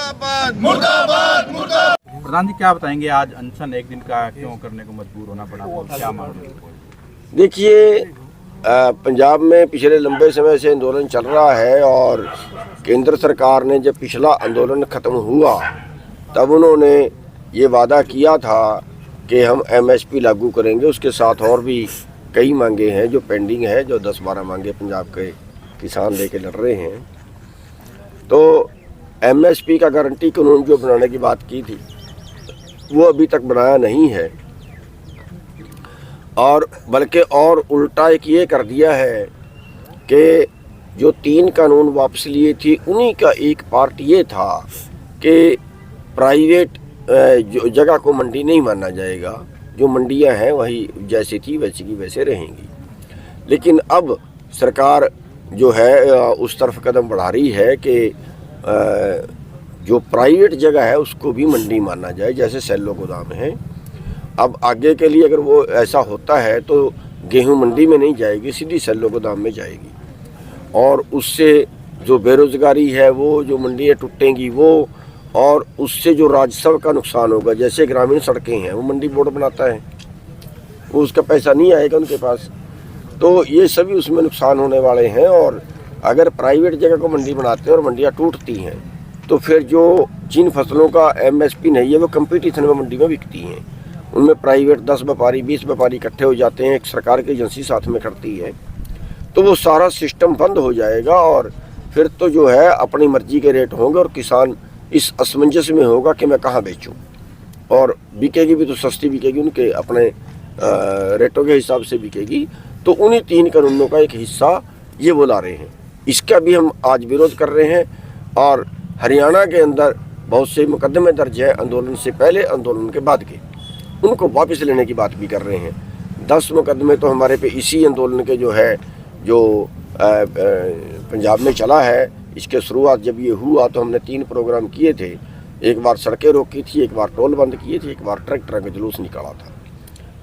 मुर्दाबाद मुर्दाबाद मुर्दाबाद। प्रधान जी क्या बताएंगे, आज अनशन एक दिन का क्यों करने को मजबूर होना पड़ा, क्या मांग रहे हैं? देखिए, पंजाब में पिछले लंबे समय से आंदोलन चल रहा है और केंद्र सरकार ने जब पिछला आंदोलन ख़त्म हुआ तब उन्होंने ये वादा किया था कि हम एमएसपी लागू करेंगे। उसके साथ और भी कई मांगे हैं जो पेंडिंग है, जो 10-12 मांगे पंजाब के किसान लेके लड़ रहे हैं। तो एमएसपी का गारंटी कानून जो बनाने की बात की थी वो अभी तक बनाया नहीं है, और बल्कि और उल्टा एक ये कर दिया है कि जो 3 कानून वापस लिए थी उन्हीं का एक पार्ट ये था कि प्राइवेट जो जगह को मंडी नहीं माना जाएगा, जो मंडियां हैं वही जैसी थी वैसी की वैसे रहेंगी। लेकिन अब सरकार जो है उस तरफ कदम बढ़ा रही है कि जो प्राइवेट जगह है उसको भी मंडी माना जाए, जैसे सेलो गोदाम है। अब आगे के लिए अगर वो ऐसा होता है तो गेहूं मंडी में नहीं जाएगी, सीधी सेलो गोदाम में जाएगी, और उससे जो बेरोज़गारी है वो, जो मंडियाँ टूटेंगी वो, और उससे जो राजस्व का नुकसान होगा, जैसे ग्रामीण सड़कें हैं वो मंडी बोर्ड बनाता है, वो उसका पैसा नहीं आएगा उनके पास, तो ये सभी उसमें नुकसान होने वाले हैं। और अगर प्राइवेट जगह को मंडी बनाते हैं और मंडियाँ टूटती हैं तो फिर जो जिन फसलों का एमएसपी नहीं है वो कंपटीशन में मंडी में बिकती हैं, उनमें प्राइवेट 10 व्यापारी 20 व्यापारी इकट्ठे हो जाते हैं, एक सरकार की एजेंसी साथ में खड़ती है, तो वो सारा सिस्टम बंद हो जाएगा और फिर तो जो है अपनी मर्जी के रेट होंगे और किसान इस असमंजस में होगा कि मैं कहाँ बेचूं, और बिकेगी भी तो सस्ती बिकेगी, उनके अपने रेटों के हिसाब से बिकेगी। तो उन्हीं 3 कानूनों का एक हिस्सा ये वो ला रहे हैं, इसका भी हम आज विरोध कर रहे हैं। और हरियाणा के अंदर बहुत से मुकदमे दर्ज है आंदोलन से पहले, आंदोलन के बाद के, उनको वापस लेने की बात भी कर रहे हैं। 10 मुकदमे तो हमारे पे इसी आंदोलन के जो है जो पंजाब में चला है, इसके शुरुआत जब ये हुआ तो हमने 3 प्रोग्राम किए थे। एक बार सड़कें रोकी थी, एक बार टोल बंद किए थे, एक बार ट्रैक्टर का जुलूस निकाला था।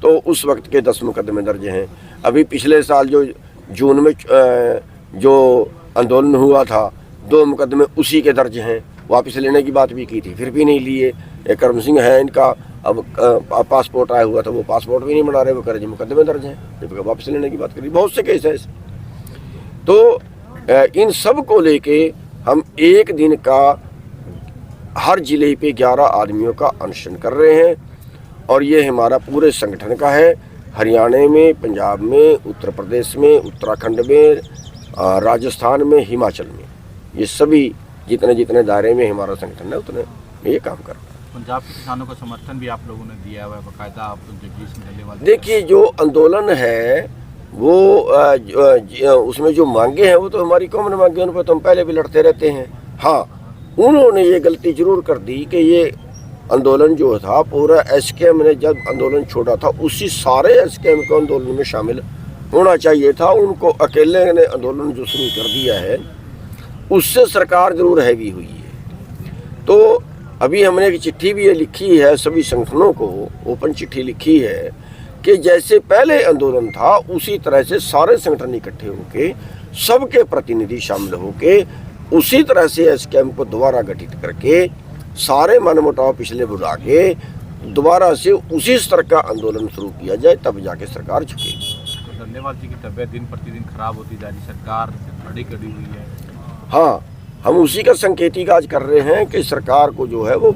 तो उस वक्त के 10 मुकदमे दर्ज हैं। अभी पिछले साल जो जून में जो आंदोलन हुआ था 2 मुकदमे उसी के दर्ज हैं, वापस लेने की बात भी की थी, फिर भी नहीं लिए। एक करम सिंह है, इनका अब पासपोर्ट आया हुआ था, वो पासपोर्ट भी नहीं बना रहे, वो कह रहे मुकदमे दर्ज हैं, जब वापस लेने की बात करी। बहुत से केस है। तो इन सब को लेके हम एक दिन का हर जिले पे 11 आदमियों का अनशन कर रहे हैं, और ये हमारा पूरे संगठन का है। हरियाणा में, पंजाब में, उत्तर प्रदेश में, उत्तराखंड में, राजस्थान में, हिमाचल में, ये सभी जितने दायरे में हमारा संगठन है उतने में ये काम कर रहा है। पंजाब के किसानों का समर्थन भी आप लोगों ने दिया हुआ है बाकायदा, आप जगदीश डल्लेवाल। देखिए, जो आंदोलन है वो उसमें जो मांगे हैं वो तो हमारी कॉमन मांगे, उन पर तो हम पहले भी लड़ते रहते हैं। हाँ, उन्होंने ये गलती जरूर कर दी कि ये आंदोलन जो था पूरा एसकेएम ने जब आंदोलन छोड़ा था उसी सारे एसकेएम को आंदोलन में शामिल होना चाहिए था। उनको अकेले ने आंदोलन जो शुरू कर दिया है उससे सरकार जरूर हैवी हुई है। तो अभी हमने एक चिट्ठी भी ये लिखी है सभी संगठनों को, ओपन चिट्ठी लिखी है कि जैसे पहले आंदोलन था उसी तरह से सारे संगठन इकट्ठे होके, सबके प्रतिनिधि शामिल होके, उसी तरह से एसकेएम को दोबारा गठित करके सारे मनमुटाव पिछले भुला के दोबारा से उसी स्तर का आंदोलन शुरू किया जाए, तब जाके सरकार झुकेगी। तो डल्लेवाल जी की तबीयत दिन प्रतिदिन खराब होती जा रही, सरकार खड़ी खड़ी हुई है। हाँ, हम उसी का संकेतिक आज कर रहे हैं कि सरकार को जो है वो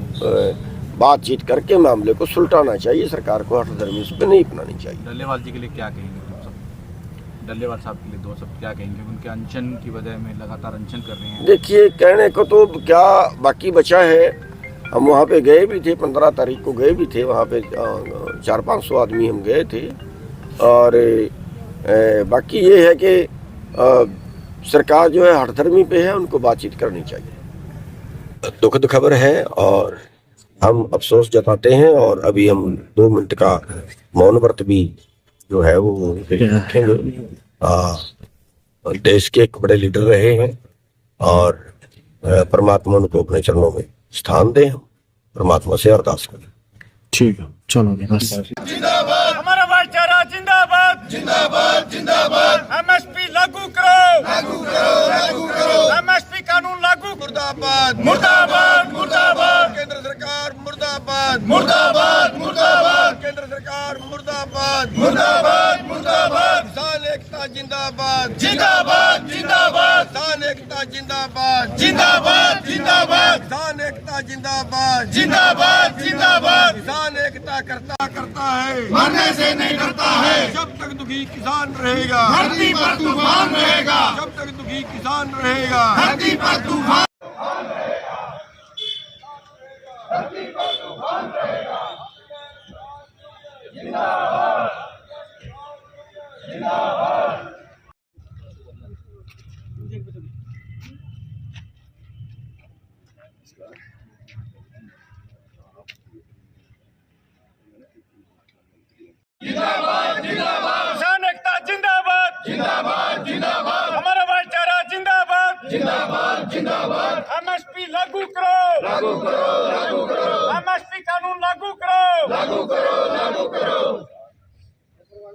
बातचीत करके मामले को सुलटाना चाहिए, सरकार को हठधर्मी इस पर नहीं अपनानी चाहिए। डल्लेवाल जी के लिए क्या कहेंगे तुम सब? डल्लेवाल साहब के लिए 2 शब्द क्या कहेंगे? उनके अनशन की वजह में लगातार अनशन कर रहे हैं। देखिए, कहने को तो क्या बाकी बचा है। हम वहाँ पे गए भी थे, 15 तारीख को गए भी थे, वहाँ पे 400-500 आदमी हम गए थे। और बाकी ये है कि सरकार जो है हठधर्मी पे है, उनको बातचीत करनी चाहिए। दुखद खबर है और हम अफसोस जताते हैं, और अभी हम 2 मिनट का मौन व्रत भी जो है वो रखेंगे। देश के एक बड़े लीडर रहे हैं और परमात्मा उनको अपने चरणों में स्थान दे, हम परमात्मा से अरदास करें। ठीक है, चलो बस। जिंदाबाद हमारा भाईचारा जिंदाबाद जिंदाबाद जिंदाबाद। एमएसपी लागू करो लागू करो लागू करो। एमएसपी कानून लागू। मुर्दाबाद मुर्दाबाद मुर्दाबाद। मुर्दाबाद मुर्दाबाद मुर्दाबाद केंद्र सरकार मुर्दाबाद मुर्दाबाद मुर्दाबाद किसान एकता जिंदाबाद जिंदाबाद जिंदाबाद किसान एकता जिंदाबाद जिंदाबाद जिंदाबाद किसान एकता जिंदाबाद जिंदाबाद जिंदाबाद किसान एकता करता है मरने से नहीं डरता है जब तक दुखी किसान रहेगा धरती पर तूफान रहेगा जब तक दुखी किसान रहेगा धरती पर तूफान किसान एकता जिंदाबाद जिंदाबाद जिंदाबाद हमारा भाईचारा जिंदाबाद जिंदाबाद जिंदाबाद एमएसपी लागू करो एमएसपी कानून लागू करो